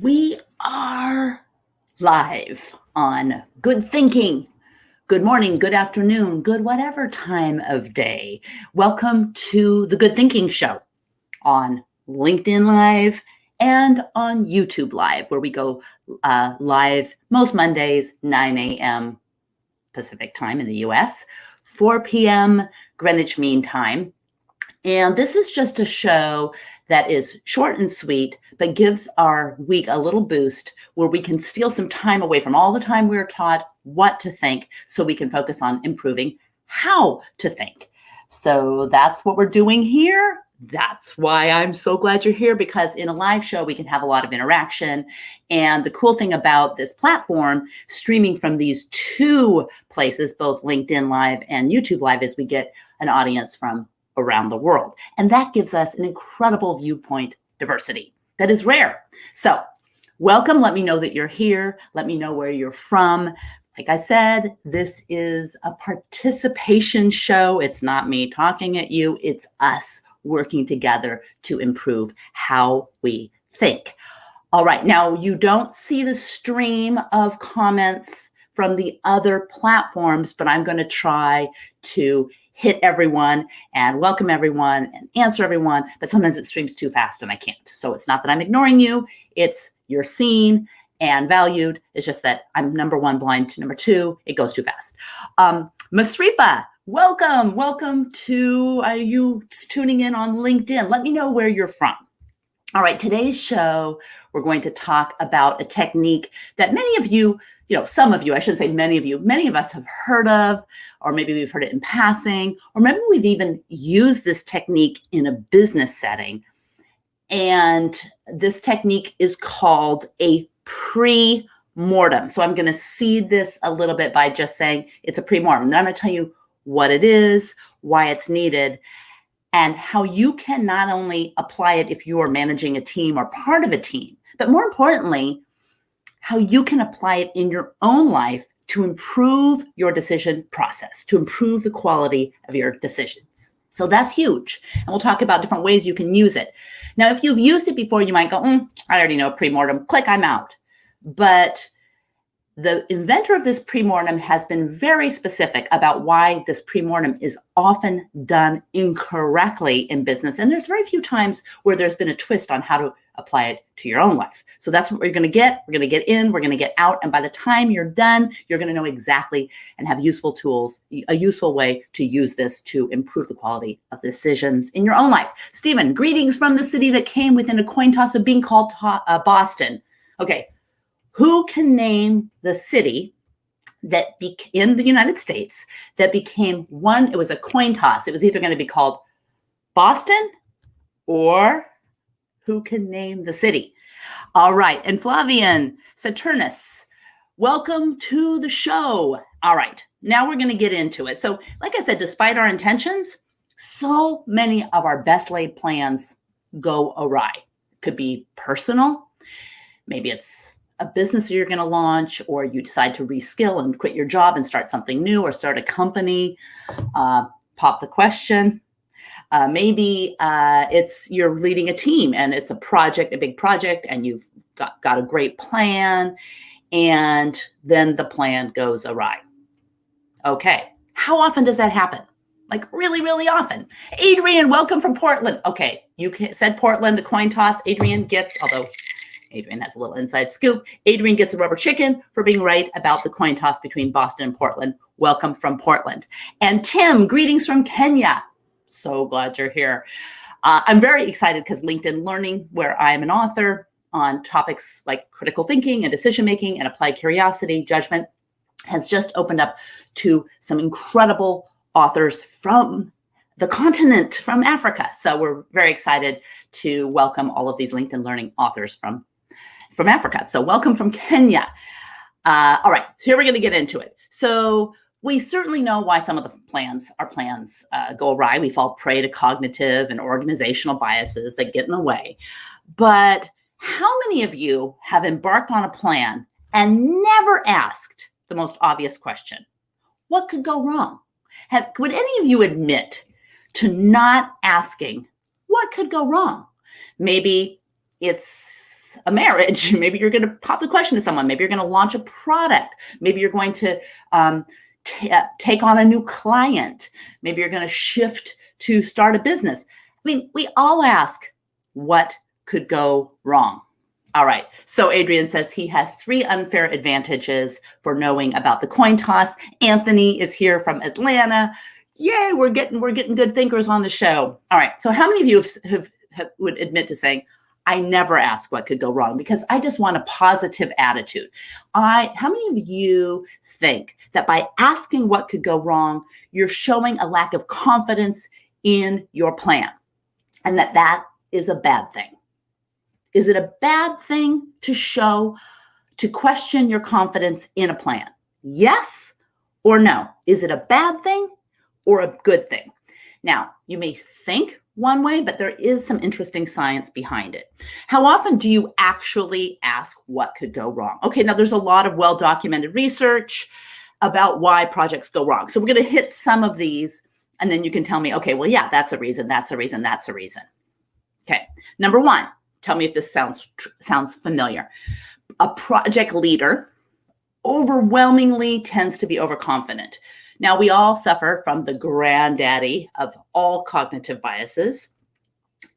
We are live on Good Thinking. Good morning, good afternoon, good whatever time of day. Welcome to the Good Thinking Show on LinkedIn Live and on YouTube Live, where we go live most Mondays, 9 a.m. Pacific time in the US, 4 p.m. Greenwich Mean Time. And this is just a show that is short and sweet, but gives our week a little boost where we can steal some time away from all the time we're taught what to think so we can focus on improving how to think. So that's what we're doing here. That's why I'm so glad you're here, because in a live show, we can have a lot of interaction. And the cool thing about this platform, streaming from these two places, both LinkedIn Live and YouTube Live, is we get an audience from around the world. And that gives us an incredible viewpoint diversity that is rare. So welcome. Let me know that you're here. Let me know where you're from. Like I said, this is a participation show. It's not me talking at you. It's us working together to improve how we think. All right. Now, you don't see the stream of comments from the other platforms, but I'm going to try to hit everyone and welcome everyone and answer everyone, but sometimes it streams too fast and I can't. So it's not that I'm ignoring you, it's you're seen and valued. It's just that I'm number one blind to number two, it goes too fast. Masripa, welcome to you tuning in on LinkedIn. Let me know where you're from. All right, today's show, we're going to talk about a technique that many of you, some of you, I shouldn't say many of us have heard of, or maybe we've heard it in passing, or maybe we've even used this technique in a business setting. And this technique is called a pre-mortem. So I'm going to seed this a little bit by just saying it's a pre-mortem. Then I'm going to tell you what it is, why it's needed, and how you can not only apply it if you are managing a team or part of a team, but more importantly, how you can apply it in your own life to improve your decision process, to improve the quality of your decisions. So that's huge. And we'll talk about different ways you can use it. Now, if you've used it before, you might go, I already know pre-mortem, click, I'm out. But the inventor of this pre-mortem has been very specific about why this pre-mortem is often done incorrectly in business. And there's very few times where there's been a twist on how to apply it to your own life. So that's what we're going to get. We're going to get in, we're going to get out. And by the time you're done, you're going to know exactly and have useful tools, a useful way to use this to improve the quality of decisions in your own life. Stephen, greetings from the city that came within a coin toss of being called Boston. Okay. Who can name the city that in the United States that became one? It was a coin toss. It was either going to be called Boston or who can name the city? All right. And Flavian Saturnus, welcome to the show. All right. Now we're going to get into it. So like I said, despite our intentions, so many of our best laid plans go awry. It could be personal. Maybe it's a business you're going to launch, or you decide to reskill and quit your job and start something new, or start a company. Pop the question. Maybe it's you're leading a team and it's a project, a big project, and you've got a great plan, and then the plan goes awry. Okay. How often does that happen? Like really, really often. Adrian, welcome from Portland. Okay. You said Portland, the coin toss. Adrian gets, although Adrian has a little inside scoop, Adrian gets a rubber chicken for being right about the coin toss between Boston and Portland. Welcome from Portland. And Tim, greetings from Kenya. So glad you're here. I'm very excited because LinkedIn Learning, where I'm an author on topics like critical thinking and decision-making and applied curiosity, judgment, has just opened up to some incredible authors from the continent, from Africa. So we're very excited to welcome all of these LinkedIn Learning authors from Africa. So welcome from Kenya. All right, so here we're going to get into it. So we certainly know why some of the plans go awry. We fall prey to cognitive and organizational biases that get in the way. But how many of you have embarked on a plan and never asked the most obvious question? What could go wrong? Would any of you admit to not asking what could go wrong? Maybe it's it's a marriage. Maybe you're going to pop the question to someone. Maybe you're going to launch a product. Maybe you're going to take on a new client. Maybe you're going to shift to start a business. I mean, we all ask, what could go wrong? All right. So Adrian says he has 3 unfair advantages for knowing about the coin toss. Anthony is here from Atlanta. Yay, we're getting good thinkers on the show. All right. So how many of you would admit to saying, I never ask what could go wrong because I just want a positive attitude? How many of you think that by asking what could go wrong, you're showing a lack of confidence in your plan and that is a bad thing? Is it a bad thing to question your confidence in a plan? Yes or no? Is it a bad thing or a good thing? Now, you may think one way, but there is some interesting science behind it. How often do you actually ask what could go wrong? Okay, now there's a lot of well-documented research about why projects go wrong. So we're going to hit some of these, and then you can tell me, okay, well, yeah, that's a reason, that's a reason, that's a reason. Okay, number 1. Tell me if this sounds familiar. A project leader overwhelmingly tends to be overconfident. Now, we all suffer from the granddaddy of all cognitive biases,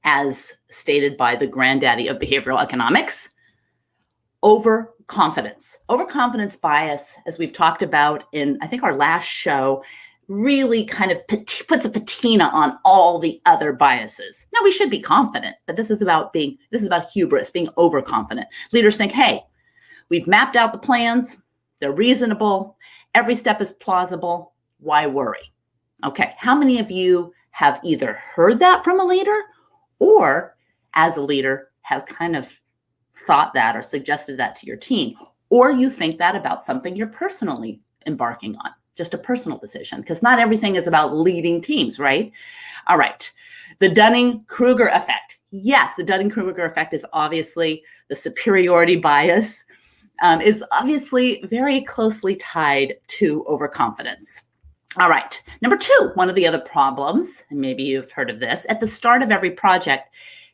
as stated by the granddaddy of behavioral economics, overconfidence. Overconfidence bias, as we've talked about in, I think, our last show, really kind of puts a patina on all the other biases. Now, we should be confident, but this is about hubris, being overconfident. Leaders think, hey, we've mapped out the plans. They're reasonable. Every step is plausible. Why worry? Okay, how many of you have either heard that from a leader or as a leader have kind of thought that or suggested that to your team, or you think that about something you're personally embarking on? Just a personal decision, because not everything is about leading teams, right? All right. The Dunning-Kruger effect. Yes, the Dunning-Kruger effect is obviously the superiority bias, is obviously very closely tied to overconfidence. All right. Number 2, one of the other problems, and maybe you've heard of this, at the start of every project,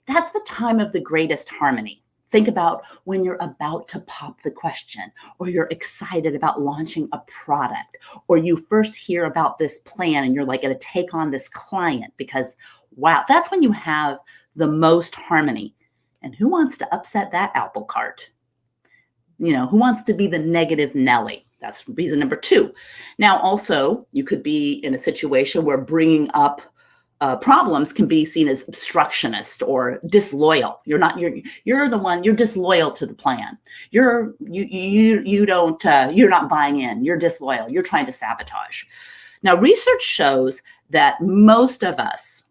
that's the time of the greatest harmony. Think about when you're about to pop the question, or you're excited about launching a product, or you first hear about this plan and you're like going to take on this client because, wow, that's when you have the most harmony. And who wants to upset that apple cart? You know, who wants to be the negative Nelly? That's reason number 2. Now, also, you could be in a situation where bringing up problems can be seen as obstructionist or disloyal. You're disloyal to the plan. You're not buying in. You're disloyal. You're trying to sabotage. Now, research shows that most of us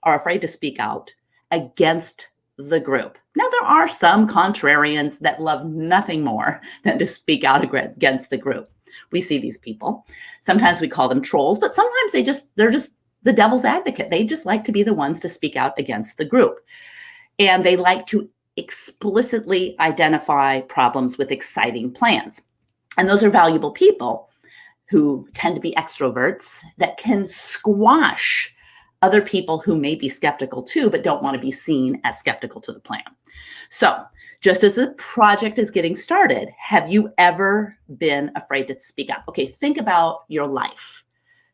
are afraid to speak out against the group. Now, there are some contrarians that love nothing more than to speak out against the group. We see these people. Sometimes we call them trolls, but sometimes they're just the devil's advocate. They just like to be the ones to speak out against the group. And they like to explicitly identify problems with exciting plans. And those are valuable people who tend to be extroverts that can squash other people who may be skeptical too, but don't want to be seen as skeptical to the plan. So just as a project is getting started, have you ever been afraid to speak up? Okay, think about your life.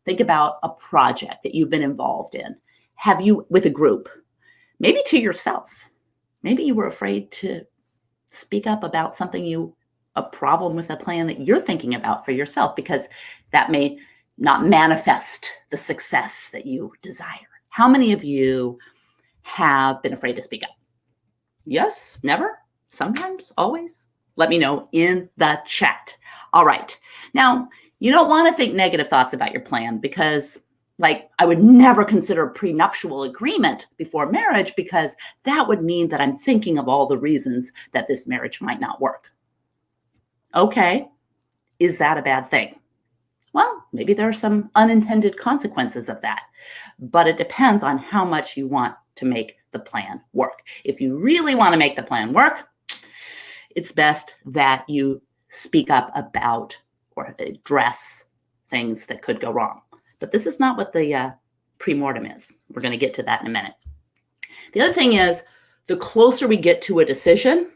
Think about a project that you've been involved in. Have you, with a group, maybe to yourself, maybe you were afraid to speak up about a problem with a plan that you're thinking about for yourself, because that may not manifest the success that you desire. How many of you have been afraid to speak up? Yes, never, sometimes, always? Let me know in the chat. All right. Now, you don't want to think negative thoughts about your plan because, like, I would never consider a prenuptial agreement before marriage because that would mean that I'm thinking of all the reasons that this marriage might not work. Okay, is that a bad thing? Well, maybe there are some unintended consequences of that, but it depends on how much you want to make the plan work. If you really want to make the plan work, it's best that you speak up about or address things that could go wrong. But this is not what the pre-mortem is. We're going to get to that in a minute. The other thing is, the closer we get to a decision,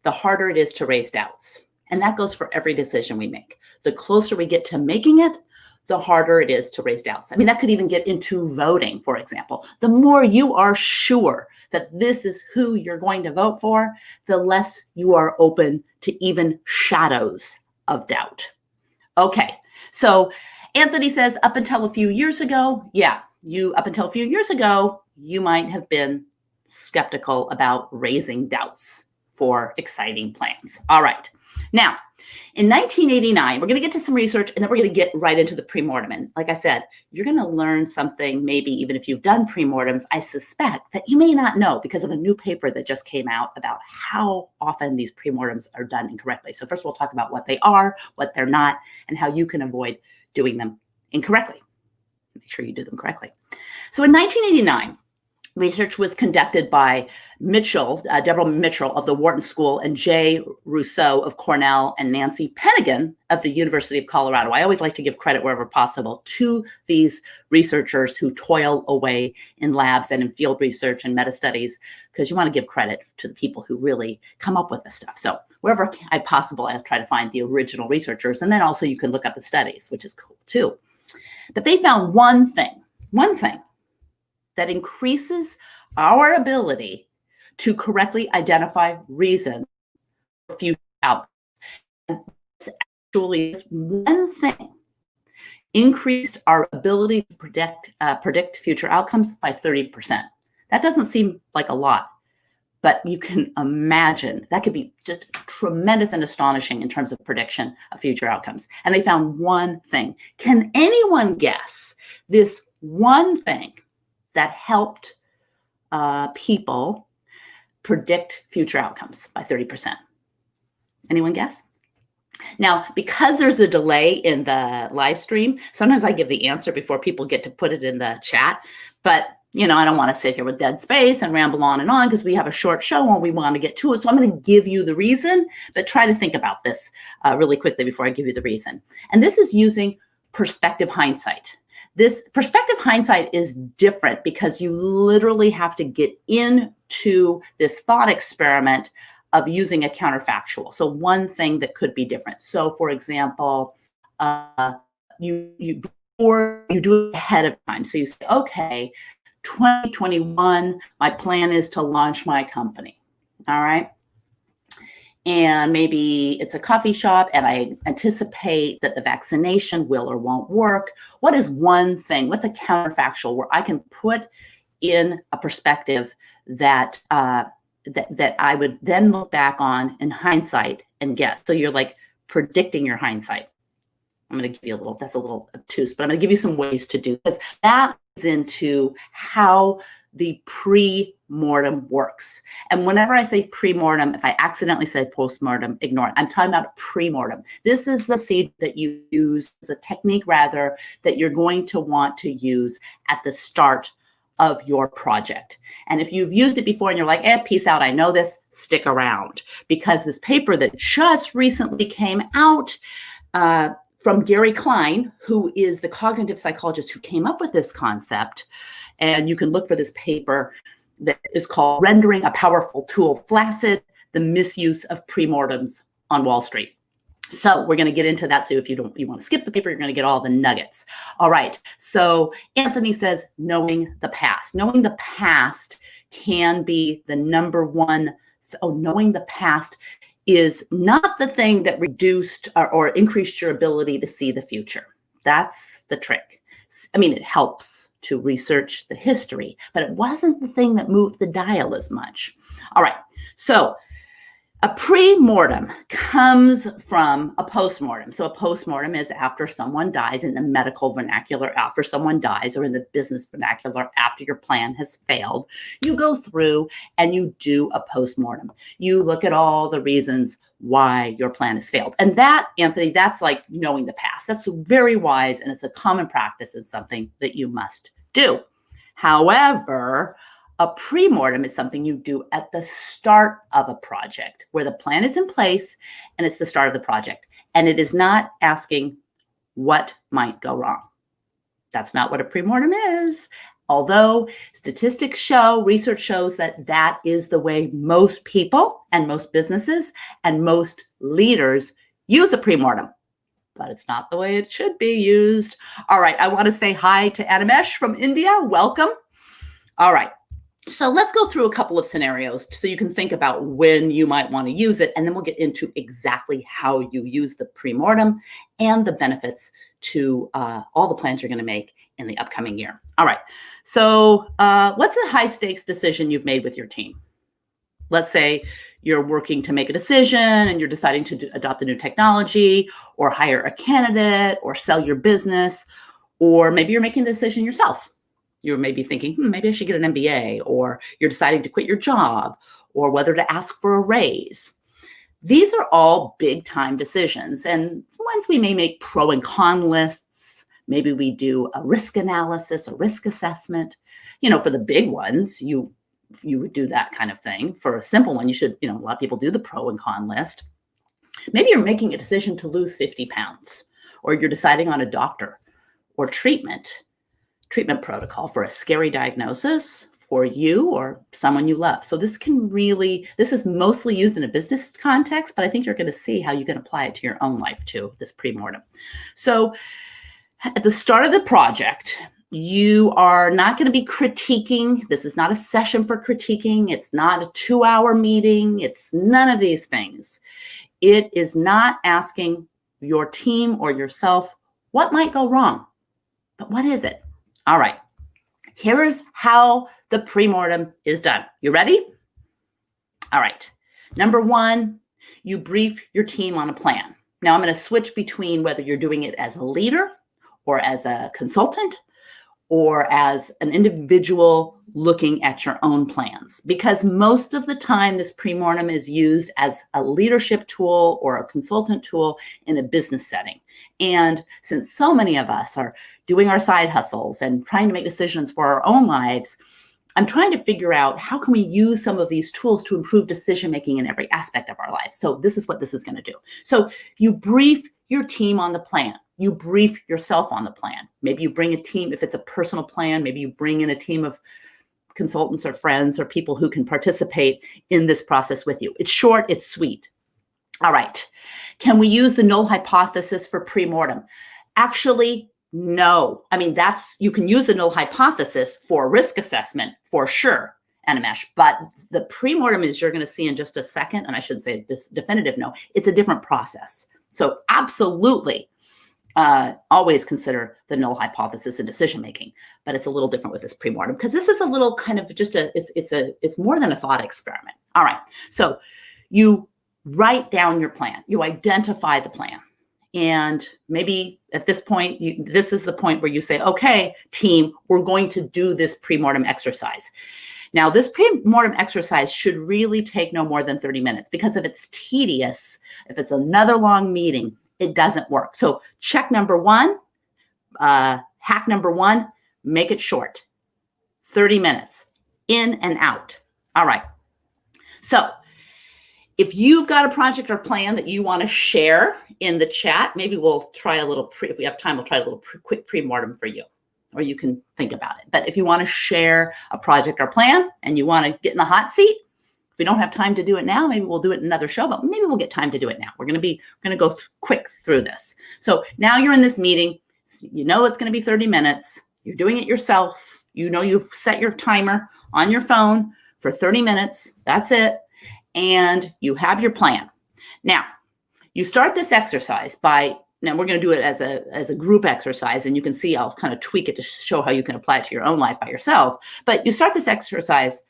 the harder it is to raise doubts. And that goes for every decision we make. The closer we get to making it, the harder it is to raise doubts. I mean, that could even get into voting, for example. The more you are sure that this is who you're going to vote for, the less you are open to even shadows of doubt. Okay, so Anthony says, up until a few years ago, you might have been skeptical about raising doubts for exciting plans. All right. Now, in 1989, we're going to get to some research, and then we're going to get right into the pre-mortem. And like I said, you're going to learn something, maybe even if you've done pre-mortems, I suspect that you may not know because of a new paper that just came out about how often these pre-mortems are done incorrectly. So first we'll talk about what they are, what they're not, and how you can avoid doing them incorrectly. Make sure you do them correctly. So in 1989, research was conducted by Deborah Mitchell of the Wharton School, and Jay Rousseau of Cornell, and Nancy Pennigan of the University of Colorado. I always like to give credit wherever possible to these researchers who toil away in labs and in field research and meta-studies, because you want to give credit to the people who really come up with this stuff. So wherever possible, I try to find the original researchers, and then also you can look up the studies, which is cool too. But they found one thing that increases our ability to correctly identify reasons for future outcomes. And this actually is one thing increased our ability to predict future outcomes by 30%. That doesn't seem like a lot, but you can imagine that could be just tremendous and astonishing in terms of prediction of future outcomes. And they found one thing. Can anyone guess this one thing that helped people predict future outcomes by 30%? Anyone guess? Now, because there's a delay in the live stream, sometimes I give the answer before people get to put it in the chat. But, I don't want to sit here with dead space and ramble on because we have a short show and we want to get to it. So I'm going to give you the reason, but try to think about this really quickly before I give you the reason. And this is using perspective hindsight. This perspective hindsight is different because you literally have to get into this thought experiment of using a counterfactual. So one thing that could be different. So for example, you do it ahead of time. So you say, okay, 2021, my plan is to launch my company. All right. And maybe it's a coffee shop and I anticipate that the vaccination will or won't work. What is one thing? What's a counterfactual where I can put in a perspective that that I would then look back on in hindsight and guess? So you're like predicting your hindsight. I'm going to give you that's a little obtuse, but I'm going to give you some ways to do this. That is into how the pre-mortem works. And whenever I say pre-mortem, if I accidentally say post-mortem, ignore it. I'm talking about pre-mortem. This is the seed that you use, as a technique rather, that you're going to want to use at the start of your project. And if you've used it before and you're like, peace out, I know this, stick around. Because this paper that just recently came out from Gary Klein, who is the cognitive psychologist who came up with this concept, and you can look for this paper that is called Rendering a Powerful Tool Flaccid, the Misuse of Pre-Mortems on Wall Street. So we're going to get into that. So if you want to skip the paper, you're going to get all the nuggets. All right. So Anthony says, knowing the past. Knowing the past can be the number one. Knowing the past is not the thing that reduced or increased your ability to see the future. That's the trick. I mean, it helps to research the history, but it wasn't the thing that moved the dial as much. All right. So a pre-mortem comes from a post-mortem. So a post-mortem is after someone dies, in the medical vernacular, after someone dies, or in the business vernacular, after your plan has failed. You go through and you do a post-mortem. You look at all the reasons why your plan has failed. And that, Anthony, that's like knowing the past. That's very wise, and it's a common practice and something that you must do. However, a pre-mortem is something you do at the start of a project where the plan is in place and it's the start of the project. And it is not asking what might go wrong. That's not what a pre-mortem is. Although statistics show, research shows that that is the way most people, and most businesses and most leaders use a pre-mortem, but it's not the way it should be used. All right, I want to say hi to Animesh from India. Welcome. All right, so let's go through a couple of scenarios so you can think about when you might want to use it, and then we'll get into exactly how you use the pre-mortem and the benefits to all the plans you're going to make in the upcoming year. All right, so what's a high stakes decision you've made with your team? Let's say you're working to make a decision and you're deciding to adopt a new technology or hire a candidate or sell your business, or maybe you're making the decision yourself. You're maybe thinking, maybe I should get an MBA, or you're deciding to quit your job, or whether to ask for a raise. These are all big time decisions. And once we may make pro and con lists, maybe we do a risk analysis, a risk assessment. For the big ones, you would do that kind of thing. For a simple one, you should, a lot of people do the pro and con list. Maybe you're making a decision to lose 50 pounds, or you're deciding on a doctor or treatment protocol for a scary diagnosis for you or someone you love. So this is mostly used in a business context, but I think you're going to see how you can apply it to your own life too, this pre-mortem. So at the start of the project, you are not going to be critiquing. This is not a session for critiquing. It's not a 2-hour meeting. It's none of these things. It is not asking your team or yourself what might go wrong, but what is it? All right, here's how the pre-mortem is done. You ready? All right. Number 1, you brief your team on a plan. Now I'm going to switch between whether you're doing it as a leader or as a consultant or as an individual looking at your own plans, because most of the time this pre-mortem is used as a leadership tool or a consultant tool in a business setting. And since so many of us are doing our side hustles and trying to make decisions for our own lives, I'm trying to figure out how can we use some of these tools to improve decision-making in every aspect of our lives. So this is what this is going to do. So you brief your team on the plan. You brief yourself on the plan. Maybe you bring a team, if it's a personal plan, maybe you bring in a team of consultants or friends or people who can participate in this process with you. It's short, it's sweet. All right. Can we use the null hypothesis for pre-mortem? Actually, no. I mean, you can use the null hypothesis for risk assessment for sure, Animesh, but the pre-mortem, as you're going to see in just a second, and I should say this definitive no, it's a different process. So absolutely, always consider the null hypothesis in decision-making, but it's a little different with this pre-mortem because this is a little kind of just it's more than a thought experiment. All right. So you write down your plan, you identify the plan. And maybe at this point, this is the point where you say, okay, team, we're going to do this pre-mortem exercise. Now, this pre-mortem exercise should really take no more than 30 minutes because if it's tedious, if it's another long meeting, it doesn't work. So check number 1, hack number 1, make it short, 30 minutes, in and out. All right. So if you've got a project or plan that you want to share in the chat, maybe we'll try a little, if we have time, we'll try a little quick pre-mortem for you, or you can think about it. But if you want to share a project or plan and you want to get in the hot seat, if we don't have time to do it now, maybe we'll do it in another show, but maybe we'll get time to do it now. We're going to go quick through this. So now you're in this meeting, you know it's going to be 30 minutes. You're doing it yourself. You know you've set your timer on your phone for 30 minutes. That's it. And you have your plan. Now, you start this exercise now we're going to do it as a group exercise, and you can see I'll kind of tweak it to show how you can apply it to your own life by yourself. But you start this exercise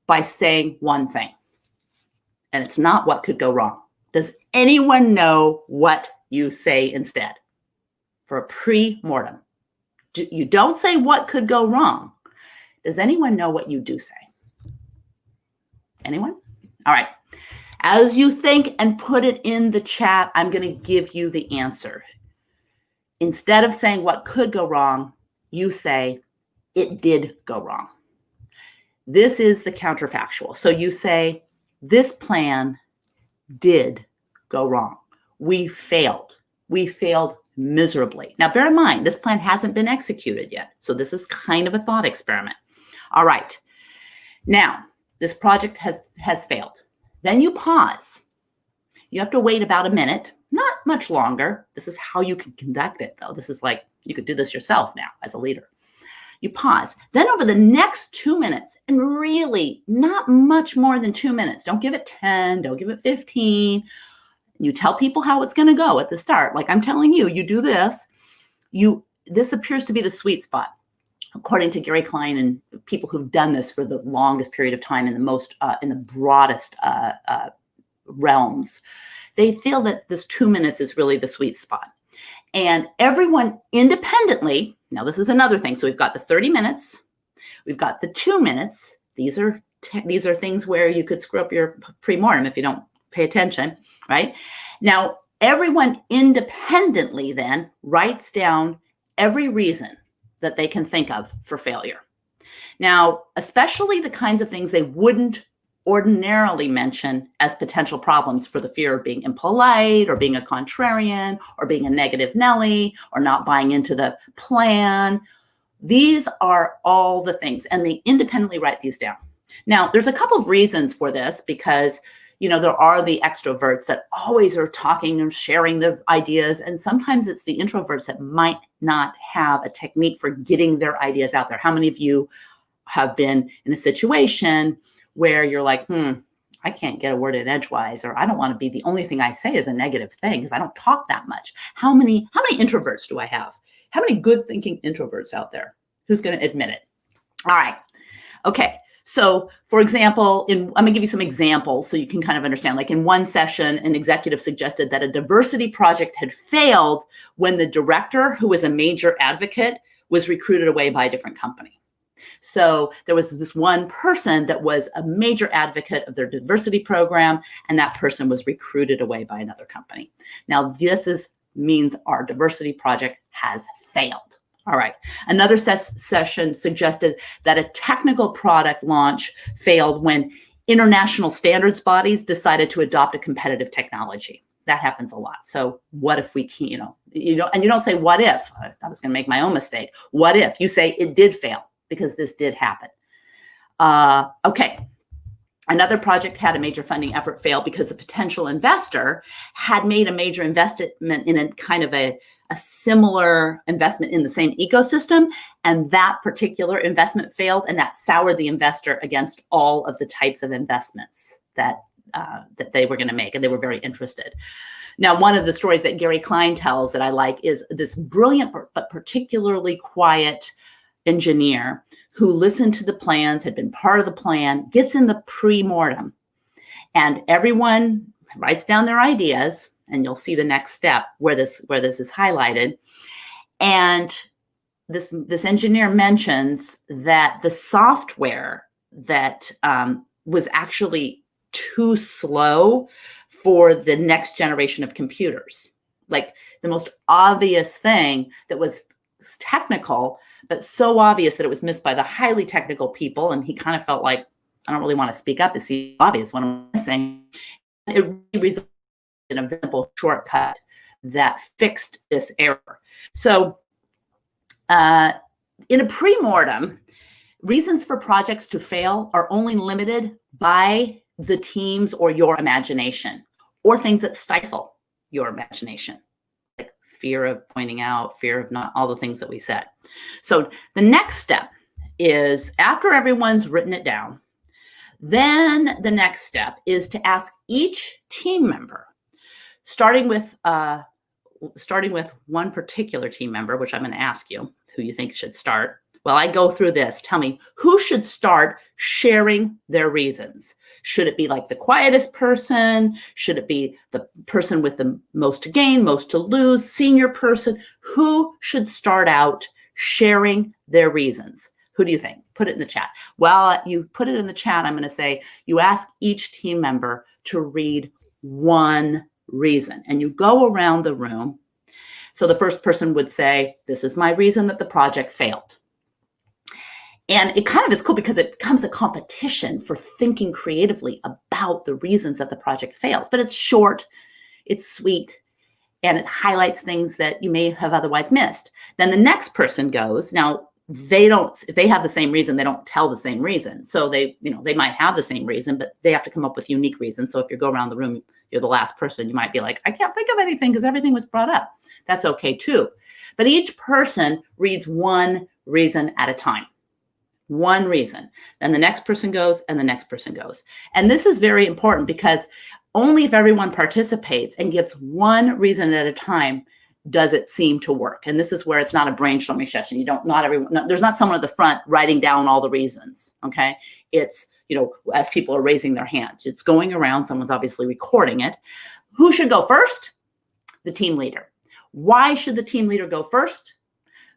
by saying one thing, and it's not what could go wrong. Does anyone know what you say instead for a pre-mortem? You don't say what could go wrong. Does anyone know what you do say? Anyone? All right. As you think and put it in the chat, I'm going to give you the answer. Instead of saying what could go wrong, you say it did go wrong. This is the counterfactual. So you say this plan did go wrong. We failed. We failed miserably. Now, bear in mind, this plan hasn't been executed yet. So this is kind of a thought experiment. All right. Now, this project has failed. Then you pause. You have to wait about a minute, not much longer. This is how you can conduct it, though. This is like, you could do this yourself now as a leader. You pause. Then over the next 2 minutes, and really not much more than 2 minutes, don't give it 10, don't give it 15. You tell people how it's going to go at the start. Like I'm telling you, you do this. This appears to be the sweet spot, according to Gary Klein and people who've done this for the longest period of time in the broadest realms. They feel that this 2 minutes is really the sweet spot. And everyone independently, now this is another thing. So we've got the 30 minutes, we've got the 2 minutes. These are things where you could screw up your pre-mortem if you don't pay attention, right? Now, everyone independently then writes down every reason that they can think of for failure. Now, especially the kinds of things they wouldn't ordinarily mention as potential problems for the fear of being impolite or being a contrarian or being a negative Nelly or not buying into the plan. These are all the things, and they independently write these down. Now, there's a couple of reasons for this because, there are the extroverts that always are talking and sharing the ideas, and sometimes it's the introverts that might not have a technique for getting their ideas out there. How many of you have been in a situation where you're like, I can't get a word in edgewise, or I don't want to be the only thing I say is a negative thing because I don't talk that much. How many introverts do I have? How many good thinking introverts out there? Who's going to admit it? All right. Okay. So for example, I'm going to give you some examples so you can kind of understand. Like in one session, an executive suggested that a diversity project had failed when the director, who was a major advocate, was recruited away by a different company. So there was this one person that was a major advocate of their diversity program, and that person was recruited away by another company. Now, this means our diversity project has failed. All right. Another session suggested that a technical product launch failed when international standards bodies decided to adopt a competitive technology. That happens a lot. So what if we can't, and you don't say, what if? I was going to make my own mistake. What if? You say it did fail because this did happen. Okay. Another project had a major funding effort fail because the potential investor had made a major investment in a kind of a similar investment in the same ecosystem, and that particular investment failed, and that soured the investor against all of the types of investments that they were going to make, and they were very interested. Now, one of the stories that Gary Klein tells that I like is this brilliant but particularly quiet engineer who listened to the plans, had been part of the plan, gets in the pre-mortem, and everyone writes down their ideas, and you'll see the next step where this is highlighted. And this engineer mentions that the software that was actually too slow for the next generation of computers. Like the most obvious thing that was technical, but so obvious that it was missed by the highly technical people. And he kind of felt like, I don't really want to speak up. It's obvious what I'm missing. It really resulted in a visible shortcut that fixed this error. So in a pre-mortem, reasons for projects to fail are only limited by the teams or your imagination, or things that stifle your imagination, like fear of pointing out, fear of not, all the things that we said. So the next step is, after everyone's written it down, then the next step is to ask each team member, starting with one particular team member, which I'm going to ask you who you think should start. Well, I go through this. Tell me, who should start sharing their reasons? Should it be like the quietest person? Should it be the person with the most to gain, most to lose, senior person? Who should start out sharing their reasons? Who do you think? Put it in the chat. Well, you put it in the chat, I'm going to say you ask each team member to read one reason, and you go around the room. So the first person would say, this is my reason that the project failed. And it kind of is cool because it becomes a competition for thinking creatively about the reasons that the project fails. But it's short, it's sweet, and it highlights things that you may have otherwise missed. Then the next person goes. Now, if they have the same reason, they don't tell the same reason. So they might have the same reason, but they have to come up with unique reasons. So if you go around the room, you're the last person, you might be like, I can't think of anything because everything was brought up. That's okay too. But each person reads one reason at a time. One reason. Then the next person goes and the next person goes. And this is very important because only if everyone participates and gives one reason at a time does it seem to work. And this is where it's not a brainstorming session. There's not someone at the front writing down all the reasons. Okay. It's, as people are raising their hands, it's going around. Someone's obviously recording it. Who should go first? The team leader. Why should the team leader go first?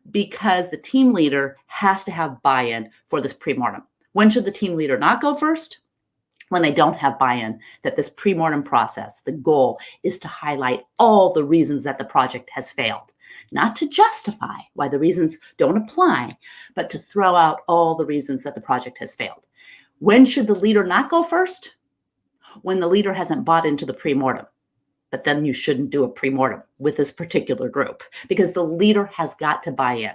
Because the team leader has to have buy-in for this pre-mortem. When should the team leader not go first? When they don't have buy-in, that this pre-mortem process, the goal is to highlight all the reasons that the project has failed, not to justify why the reasons don't apply, but to throw out all the reasons that the project has failed. When should the leader not go first? When the leader hasn't bought into the pre-mortem. But then you shouldn't do a pre-mortem with this particular group because the leader has got to buy in.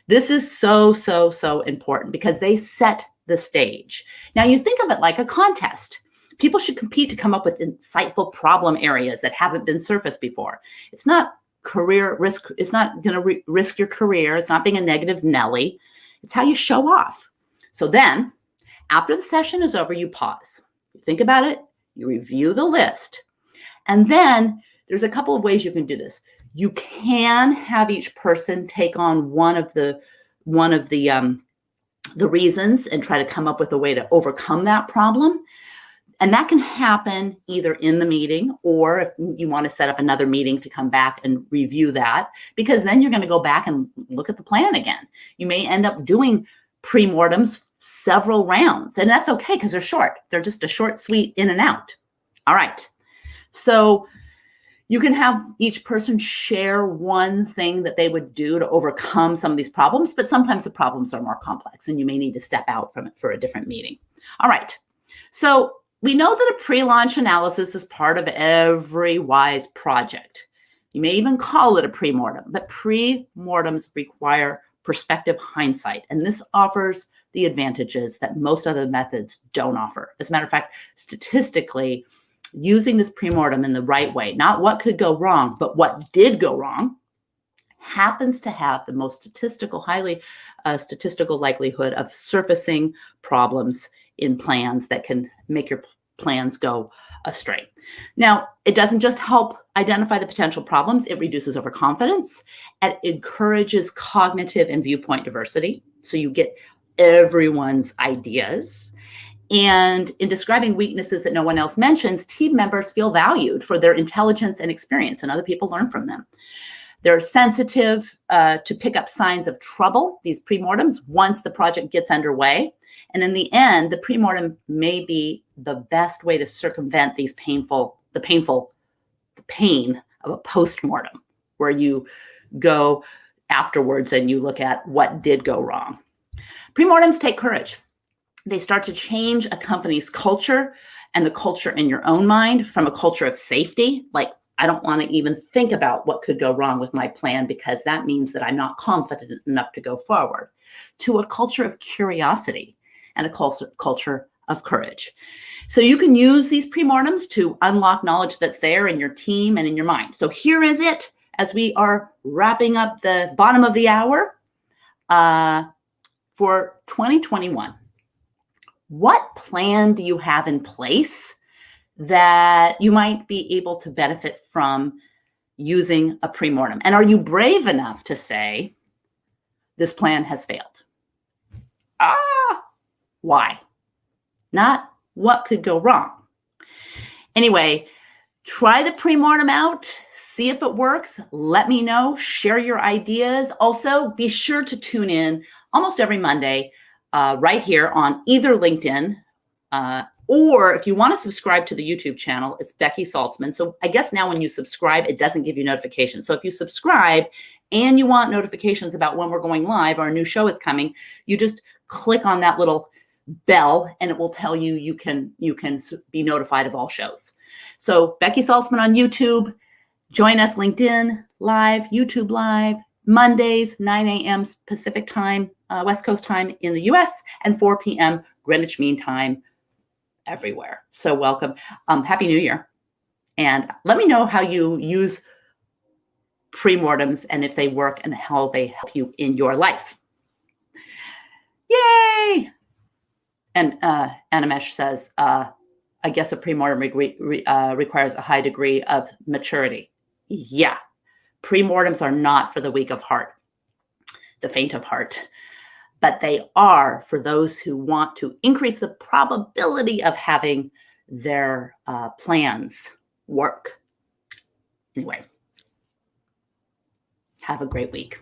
This is so, so, so important because they set the stage. Now you think of it like a contest. People should compete to come up with insightful problem areas that haven't been surfaced before. It's not career risk. It's not going to risk your career. It's not being a negative Nelly. It's how you show off. So then after the session is over, you pause. You think about it. You review the list. And then there's a couple of ways you can do this. You can have each person take on one of the reasons and try to come up with a way to overcome that problem. And that can happen either in the meeting or if you want to set up another meeting to come back and review that, because then you're going to go back and look at the plan again. You may end up doing pre-mortems several rounds, and that's okay because they're short. They're just a short, sweet in and out. All right. So you can have each person share one thing that they would do to overcome some of these problems, but sometimes the problems are more complex and you may need to step out from it for a different meeting. All right. So we know that a pre-launch analysis is part of every WISE project. You may even call it a pre-mortem, but pre-mortems require perspective hindsight, and this offers the advantages that most other methods don't offer. As a matter of fact, statistically, using this pre-mortem in the right way, not what could go wrong, but what did go wrong, happens to have the most statistical likelihood of surfacing problems in plans that can make your plans go astray. Now, it doesn't just help identify the potential problems, it reduces overconfidence, it encourages cognitive and viewpoint diversity. So you get everyone's ideas. And in describing weaknesses that no one else mentions, team members feel valued for their intelligence and experience, and other people learn from them. They're sensitive to pick up signs of trouble, these pre-mortems, once the project gets underway. And in the end, the pre-mortem may be the best way to circumvent the pain of a post-mortem, where you go afterwards and you look at what did go wrong. Pre-mortems take courage. They start to change a company's culture and the culture in your own mind from a culture of safety, like I don't want to even think about what could go wrong with my plan because that means that I'm not confident enough to go forward, to a culture of curiosity and a culture of courage. So you can use these pre-mortems to unlock knowledge that's there in your team and in your mind. So here is it as we are wrapping up the bottom of the hour for 2021. What plan do you have in place that you might be able to benefit from using a pre-mortem? And are you brave enough to say, this plan has failed? Why? Not what could go wrong. Anyway, try the pre-mortem out, see if it works, let me know, share your ideas. Also, be sure to tune in almost every Monday right here on either LinkedIn or if you want to subscribe to the YouTube channel, it's Becky Saltzman. So I guess now when you subscribe, it doesn't give you notifications. So if you subscribe and you want notifications about when we're going live or a new show is coming, you just click on that little bell and it will tell you you can be notified of all shows. So Becky Saltzman on YouTube, join us LinkedIn Live, YouTube Live, Mondays, 9 a.m. Pacific time, West Coast time in the US, and 4 p.m. Greenwich Mean Time everywhere. So welcome. Happy New Year. And let me know how you use pre-mortems and if they work and how they help you in your life. Yay! And Animesh says, I guess a pre-mortem requires a high degree of maturity. Yeah, pre-mortems are not for the weak of heart, the faint of heart, but they are for those who want to increase the probability of having their plans work. Anyway, have a great week.